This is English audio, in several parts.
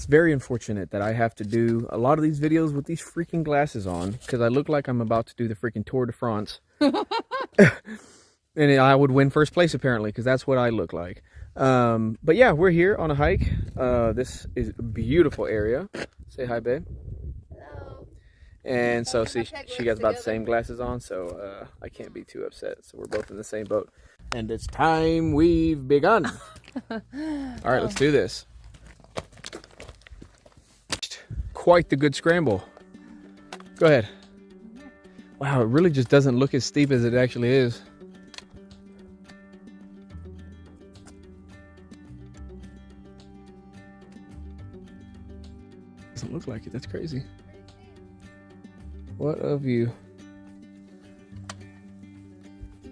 very unfortunate that I have to do a lot of these videos with these freaking glasses on because I look like I'm about to do the freaking Tour de France. And I would win first place apparently because that's what I look like. But yeah, we're here on a hike. This is a beautiful area. Say hi, babe. Hello. And so see, she got about the same glasses on, so I can't be too upset. So we're both in the same boat. And it's time we've begun. All right, let's do this. Quite the good scramble. Go ahead. Wow, it really just doesn't look as steep as it actually is. Doesn't look like it. That's crazy. What a view.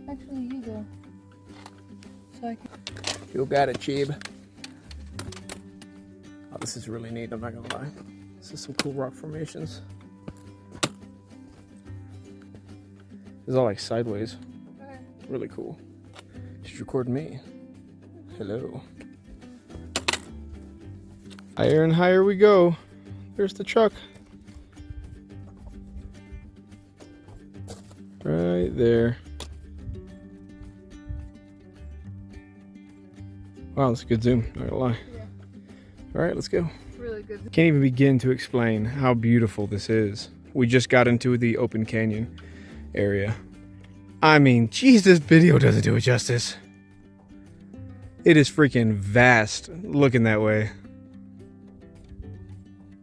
Actually, you go. So I can... You got it, Cheeb. Oh, this is really neat, I'm not gonna lie. This is some cool rock formations. It's all like sideways. Really cool. She's recording me. Hello. Higher and higher we go. There's the truck. Right there. Wow, that's a good zoom, not gonna lie. Yeah. All right, let's go. Really good. Can't even begin to explain how beautiful this is. We just got into the open canyon area. I mean, geez, this video doesn't do it justice. It is freaking vast looking that way.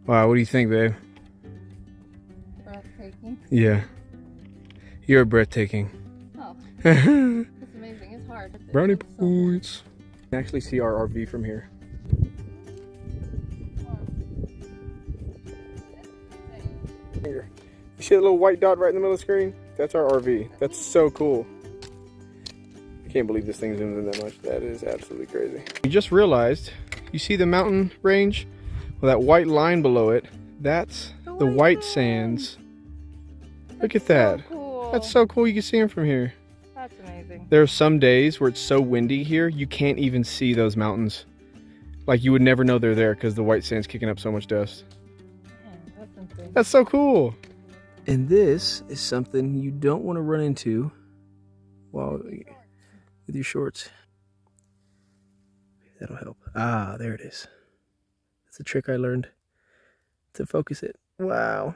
Wow, what do you think, babe? Breathtaking. Yeah. You're breathtaking. Oh. It's amazing. It's hard. Brownie points. You can actually see our RV from here. Here. You see that little white dot right in the middle of the screen? That's our RV. That's so cool. I can't believe this thing zooms in that much. That is absolutely crazy. We just realized, you see the mountain range? Well, that white line below it, that's the white sands. Look at that. So cool. That's so cool. You can see them from here. That's amazing. There are some days where it's so windy here, you can't even see those mountains. Like you would never know they're there because the white sand's kicking up so much dust. Yeah, that's insane. That's so cool. And this is something you don't want to run into while with your shorts. That'll help. Ah, there it is. That's a trick I learned to focus it. Wow.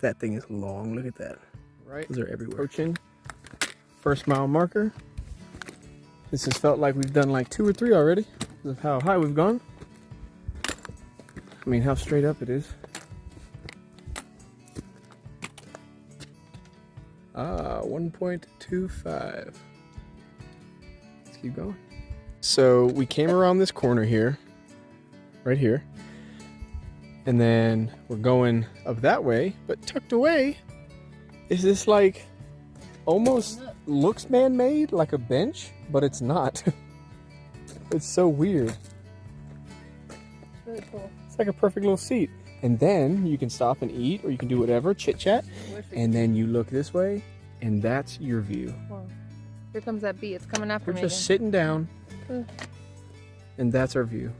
That thing is long. Look at that. Right. Those are everywhere. Approaching first mile marker. This has felt like we've done like 2 or 3 already because of how high we've gone. I mean, how straight up it is. Ah, 1.25. Let's keep going. So we came around this corner here, right here. And then we're going up that way, but tucked away is this like almost looks man-made, like a bench, but it's not. It's so weird. It's really cool. It's like a perfect little seat. And then you can stop and eat, or you can do whatever, chit chat. And then you look this way, and that's your view. Whoa. Here comes that bee. It's coming after We're me. just sitting down, and that's our view.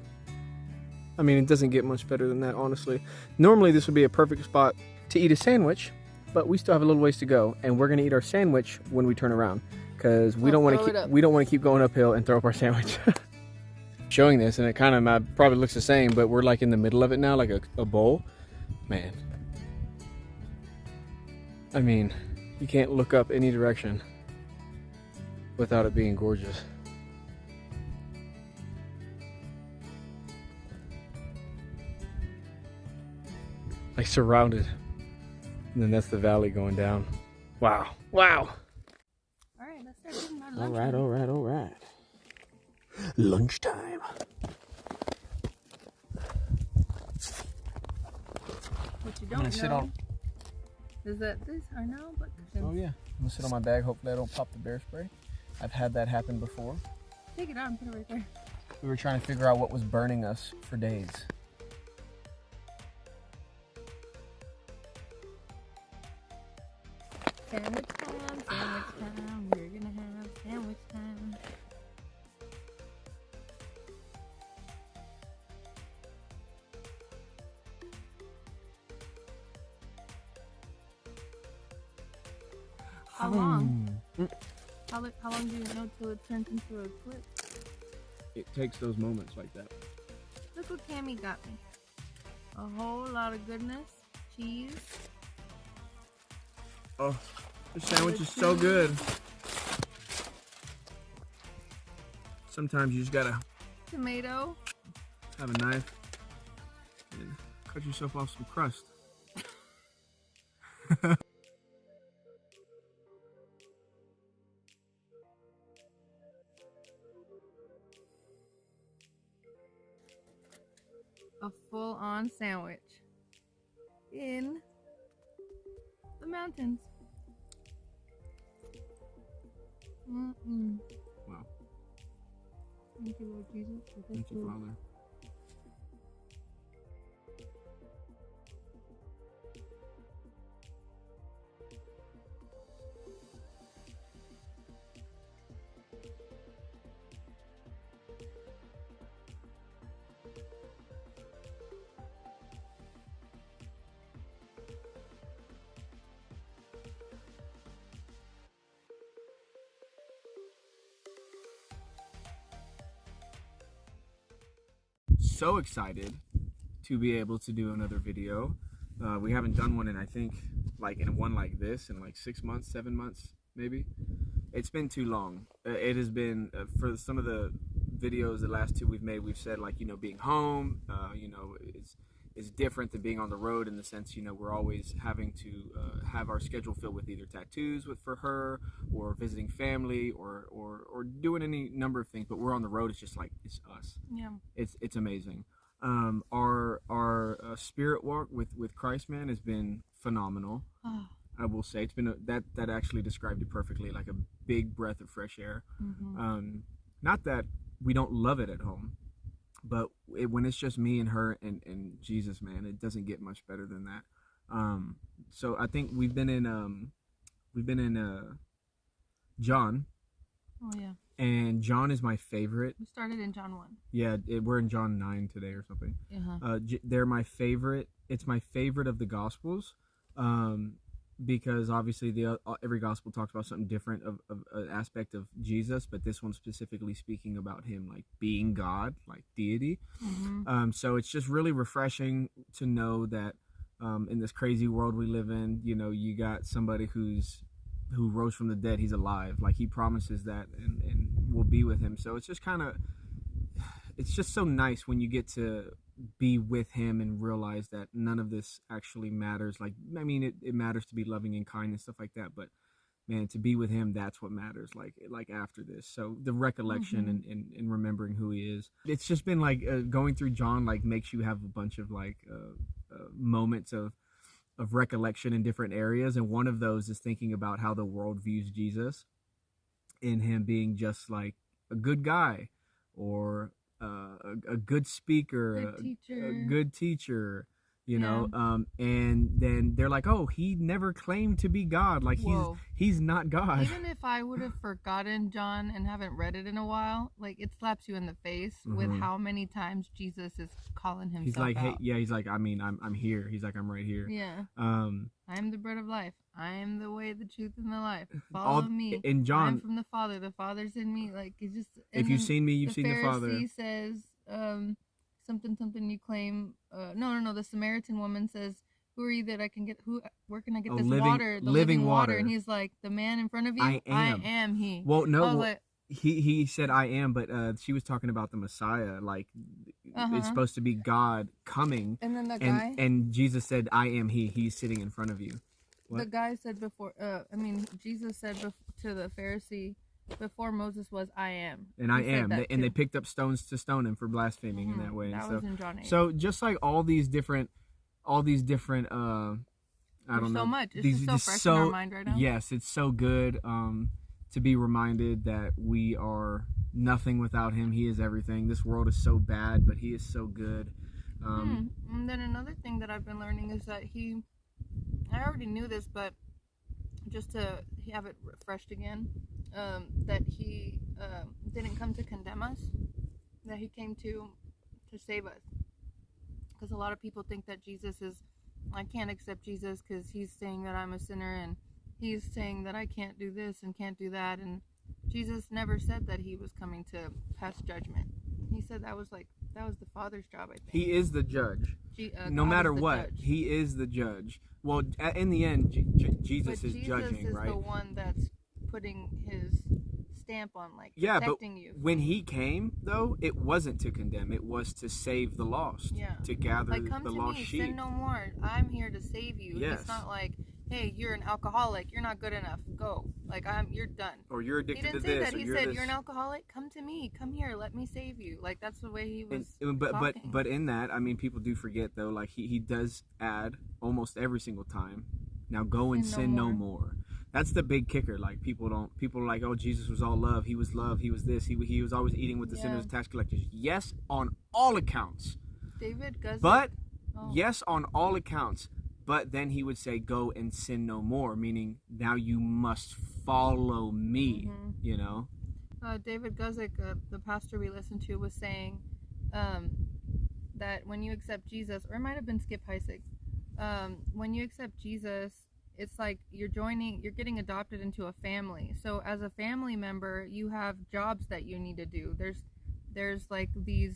I mean, it doesn't get much better than that, honestly. Normally, this would be a perfect spot to eat a sandwich, but we still have a little ways to go, and we're gonna eat our sandwich when we turn around, because we don't want to keep going uphill and throw up our sandwich. Showing this, and it kind of probably looks the same, but we're like in the middle of it now, like a bowl. Man, I mean, you can't look up any direction without it being gorgeous. Like surrounded, and then that's the valley going down. Wow, wow. All right, let's start getting our lunch. All right. Lunchtime. What you don't know is that these are now but cushions. Oh yeah, I'm gonna sit on my bag. Hopefully I don't pop the bear spray. I've had that happen before. Take it out and put it right there. We were trying to figure out what was burning us for days. Sandwich time, we're gonna have sandwich time. How long? How long do you know till it turns into a clip? It takes those moments like that. Look what Cammy got me. A whole lot of goodness. Cheese. Oh, the sandwich is so good. Sometimes you just gotta Tomato. have a knife and cut yourself off some crust. A full-on sandwich in the mountains. Wow. Thank you, Lord Jesus. Thank you, Father. So excited to be able to do another video. We haven't done one in, I think, one like this in like 6 months, 7 months, maybe. It's been too long. It has been, for some of the videos, the last two we've made, we've said, like, you know, being home, you know, is different than being on the road, in the sense, you know, we're always having to have our schedule filled with either tattoos for her, or visiting family, or doing any number of things. But we're on the road. It's just like, it's us. Yeah. It's amazing. Our spirit walk with Christ, man, has been phenomenal. I will say it's been that actually described it perfectly, like a big breath of fresh air. Not that we don't love it at home, but when it's just me and her and Jesus, man, it doesn't get much better than that. So I think we've been in John. Oh yeah. And John is my favorite. We started in John 1. Yeah, we're in John 9 today or something. They're my favorite. It's my favorite of the Gospels, because obviously every Gospel talks about something different of an aspect of Jesus, but this one's specifically speaking about him, like, being God, like deity. So it's just really refreshing to know that in this crazy world we live in, you know, you got somebody who rose from the dead. He's alive. Like, he promises that, and we'll be with him. So it's just it's just so nice when you get to be with him and realize that none of this actually matters. Like, I mean, it matters to be loving and kind and stuff like that, but man, to be with him, that's what matters, like after this. So the recollection and remembering who he is, it's just been like going through John, like, makes you have a bunch of like moments of recollection in different areas. And one of those is thinking about how the world views Jesus, in him being just like a good guy, or a good speaker, a good teacher, you know. And then they're like, oh, he never claimed to be God. Like, he's not God. Even if I would have forgotten John and haven't read it in a while, like, it slaps you in the face with how many times Jesus is calling himself He's like, out. hey, yeah, he's like, I mean, I'm here. He's like, I'm right here. Yeah. I am the bread of life. I am the way, the truth, and the life. Follow me. In John, I'm from the Father. The Father's in me. Like, it's just. If you've seen me, you've seen the Father. The Pharisee says, something you claim. No. The Samaritan woman says, "Who are you that I can get? Where can I get this water? The living water." And he's like, "The man in front of you, I am he." Well, no. He said, I am, but she was talking about the Messiah, like it's supposed to be God coming, and then the guy, and Jesus said, I am he. He's sitting in front of you. What? The guy said before, Jesus said to the Pharisee, before Moses was, I am. And I am. And they picked up stones to stone him for blaspheming in that way. That was in John 8. So just like all these different I don't know. So much. It's just so fresh in our mind right now. Yes, it's so good to be reminded that we are nothing without him. He is everything. This world is so bad, but he is so good. And then another thing that I've been learning is that I already knew this, but just to have it refreshed again, that he didn't come to condemn us, that he came to save us. Because a lot of people think that Jesus is, I can't accept Jesus because he's saying that I'm a sinner, and he's saying that I can't do this and can't do that, and Jesus never said that he was coming to pass judgment. He said that was the Father's job, I think. He is the judge. No God matter is the what, judge. he is the judge. Well, in the end, Jesus is judging, Jesus is right? the one that's putting his stamp on, like, Yeah, but protecting you. when he came, though, it wasn't to condemn. It was to save the lost. Yeah. To gather Like, come the to lost me, sheep. sin no more. I'm here to save you. Yes. It's not like, hey, you're an alcoholic. You're not good enough. Go. Like, you're done. Or you're He addicted to didn't say this. that. Or He you're said, this. you're an alcoholic. Come to me. Come here. Let me save you. Like, that's the way he was but talking. but in that, I mean, people do forget though. Like he does add almost every single time. Now go and sin no more. That's the big kicker. Like people are like, oh, Jesus was all love. He was love. He was this. He was always eating with the sinners and tax collectors. Yes, on all accounts. David Guzik. But yes, on all accounts. But then he would say, go and sin no more, meaning now you must follow me. Mm-hmm. You know. David Guzik, the pastor we listened to, was saying that when you accept Jesus, or it might have been Skip Heitzig, when you accept Jesus, it's like you're getting adopted into a family. So as a family member, you have jobs that you need to do. There's like these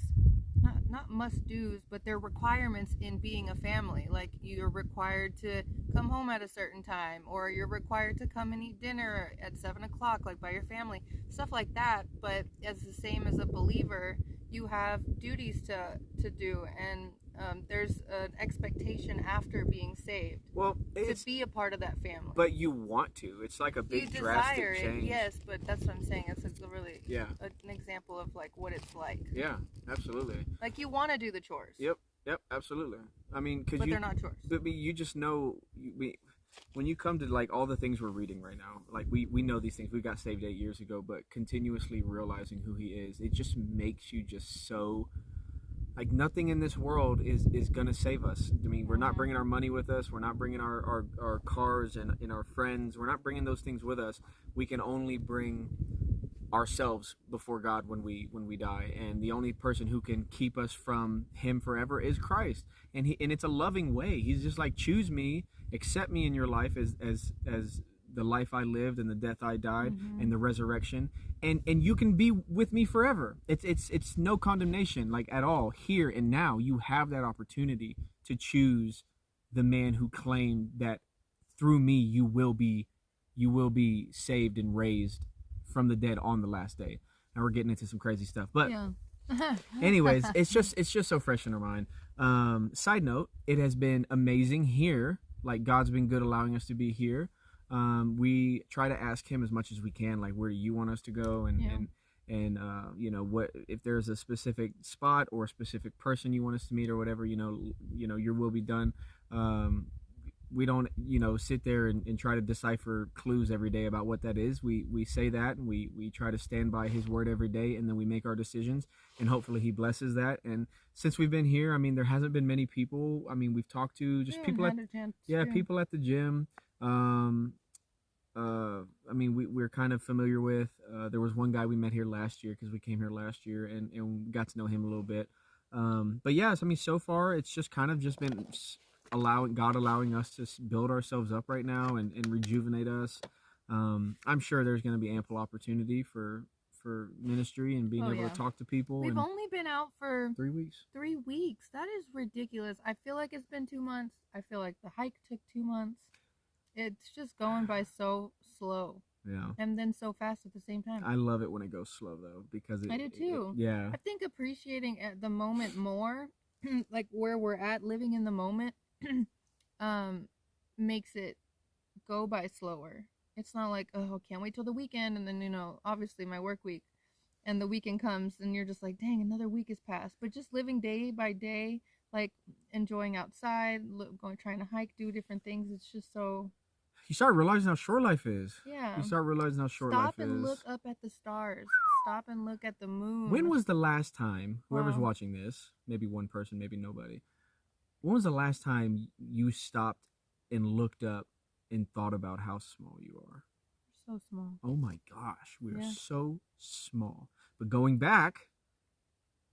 not must-dos, but they're requirements in being a family. Like you're required to come home at a certain time, or you're required to come and eat dinner at 7 o'clock, like by your family, stuff like that. But as the same as a believer, you have duties to do, and there's an expectation after being saved. Well, to be a part of that family. But you want to. It's like a big drastic change. Yes, but that's what I'm saying. It's a really an example of like what it's like. Yeah, absolutely. Like you want to do the chores. Yep, absolutely. I mean, but they're not chores. But you just know, when you come to like all the things we're reading right now, like we know these things. We got saved 8 years ago, but continuously realizing who He is, it just makes you just so. Like nothing in this world is gonna save us. I mean, we're not bringing our money with us. We're not bringing our cars and our friends. We're not bringing those things with us. We can only bring ourselves before God when we die. And the only person who can keep us from Him forever is Christ. And it's a loving way. He's just like, choose me, accept me in your life as the life I lived and the death I died and the resurrection, and you can be with me forever. It's no condemnation like at all. Here and now you have that opportunity to choose the man who claimed that through me you will be saved and raised from the dead on the last day. And we're getting into some crazy stuff, but anyways, it's just so fresh in our mind. Side note, it has been amazing here. Like God's been good allowing us to be here. We try to ask Him as much as we can, like, where do you want us to go? And you know, what if there's a specific spot or a specific person you want us to meet or whatever, you know, your will be done. We don't, sit there and try to decipher clues every day about what that is. We say that, and we try to stand by His word every day, and then we make our decisions, and hopefully He blesses that. And since we've been here, I mean, there hasn't been many people. I mean, we've talked to just people people at the gym. I mean, we're kind of familiar with, there was one guy we met here last year because we came here last year and got to know him a little bit. But yes, I mean, so far it's just kind of just been allowing us to build ourselves up right now and rejuvenate us. I'm sure there's going to be ample opportunity for ministry and being able to talk to people. We've only been out for 3 weeks. 3 weeks. That is ridiculous. I feel like it's been 2 months. I feel like the hike took 2 months. It's just going by so slow. Yeah. And then so fast at the same time. I love it when it goes slow, though, because I do too. Yeah. I think appreciating at the moment more, like where we're at, living in the moment, makes it go by slower. It's not like, oh, can't wait till the weekend, and then, obviously my work week, and the weekend comes, and you're just like, dang, another week has passed. But just living day by day, like enjoying outside, trying to hike, do different things, it's just so... You start realizing how short life is. Yeah. You start realizing how short life is. Stop and look up at the stars. Stop and look at the moon. When was the last time, whoever's watching this, maybe one person, maybe nobody, when was the last time you stopped and looked up and thought about how small you are? So small. Oh my gosh, we are so small. But going back,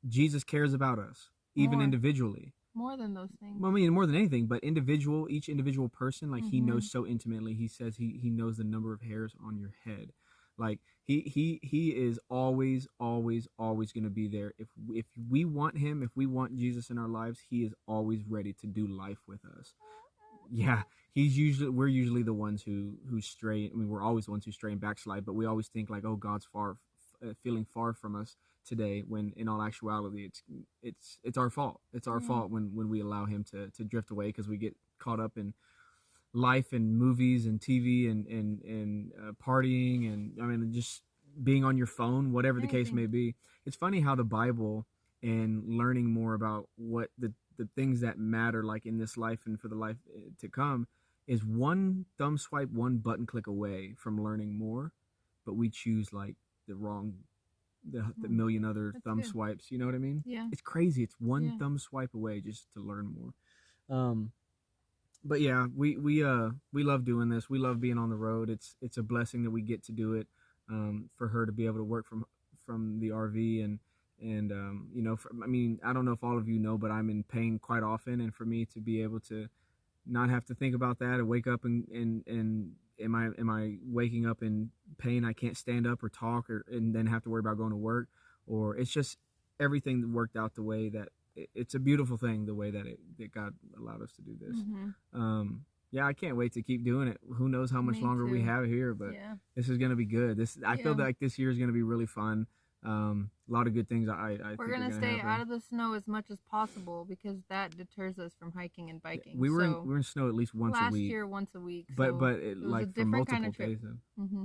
Jesus cares about us, even individually. More than those things. Well, I mean, more than anything, but each individual person, like he Mhm. knows so intimately. He says he knows the number of hairs on your head. Like he is always going to be there. If we want him, if we want Jesus in our lives, he is always ready to do life with us. Yeah, we're usually the ones who stray. I mean, we're always the ones who stray and backslide, but we always think like, oh, God's feeling far from us today, when in all actuality it's our fault. It's our fault when we allow him to drift away, because we get caught up in life and movies and TV and partying, and I mean just being on your phone, whatever the case may be. It's funny how the Bible and learning more about what the things that matter, like in this life and for the life to come, is one thumb swipe, one button click away from learning more, but we choose like the million other thumb swipes. You know what I mean? Yeah. It's crazy. It's one thumb swipe away just to learn more. But yeah, we love doing this. We love being on the road. It's a blessing that we get to do it. For her to be able to work from the RV and you know, I mean, I don't know if all of you know, but I'm in pain quite often, and for me to be able to not have to think about that and wake up and am I waking up in pain, I can't stand up or talk, and then have to worry about going to work, or it's just everything worked out the way that it's a beautiful thing, the way that God allowed us to do this. Mm-hmm. Yeah, I can't wait to keep doing it. Who knows how much longer we have here, but this is going to be good. I feel like this year is going to be really fun. A lot of good things. We're gonna stay out of the snow as much as possible, because that deters us from hiking and biking. We were in snow at least once a week. Last year, once a week. But it like for multiple days.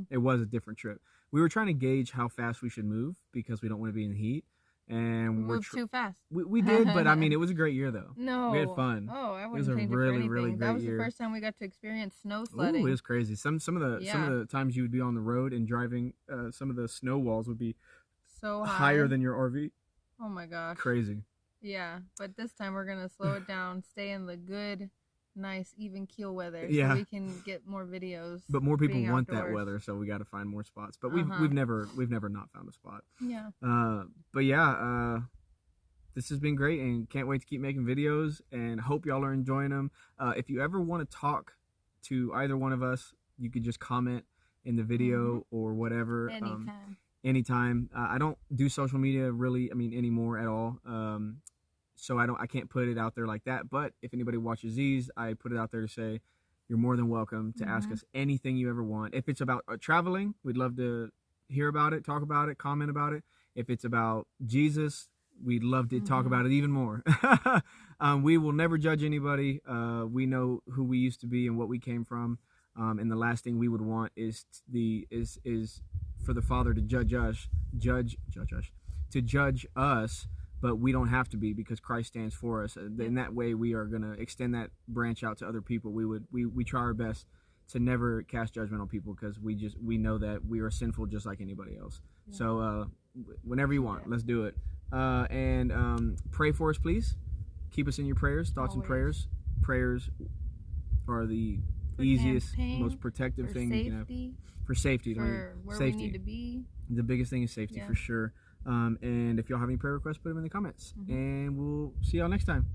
It was a different trip. We were trying to gauge how fast we should move, because we don't want to be in the heat. And we moved too fast. We did, but I mean, it was a great year though. No, we had fun. Oh, I wouldn't change it for anything. It was a really great That was year. the first time we got to experience snow sledding. Ooh, it was crazy. Some of the times you would be on the road and driving, some of the snow walls would be so higher than your RV. Oh my gosh. Crazy. Yeah, but this time we're gonna slow it down, stay in the good, nice, even keel weather, so we can get more videos. But more people want that weather, so we got to find more spots. But we've never not found a spot. Yeah. But yeah, this has been great, and can't wait to keep making videos, and hope y'all are enjoying them. If you ever want to talk to either one of us, you could just comment in the video or whatever. Anytime. I don't do social media really, I mean, anymore at all. So I can't put it out there like that. But if anybody watches these, I put it out there to say you're more than welcome to ask us anything you ever want. If it's about traveling, we'd love to hear about it, talk about it, comment about it. If it's about Jesus, we'd love to talk about it even more. We will never judge anybody. We know who we used to be and what we came from. And the last thing we would want is for the Father to judge us, but we don't have to be, because Christ stands for us. In that way, we are going to extend that branch out to other people. We try our best to never cast judgment on people, because we know that we are sinful just like anybody else. Yeah. So whenever you want, let's do it. And pray for us, please. Keep us in your prayers, thoughts and prayers. Prayers are the easiest, most protective thing you can have. For safety. For where we need to be. The biggest thing is safety, for sure. And if y'all have any prayer requests, put them in the comments. And we'll see y'all next time.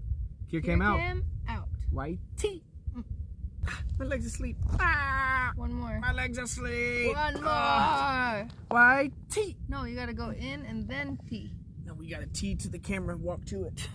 Kier came out. YT. My legs asleep. One more. My legs asleep. One more. YT. No, you gotta go in and then T. No, we gotta T to the camera and walk to it.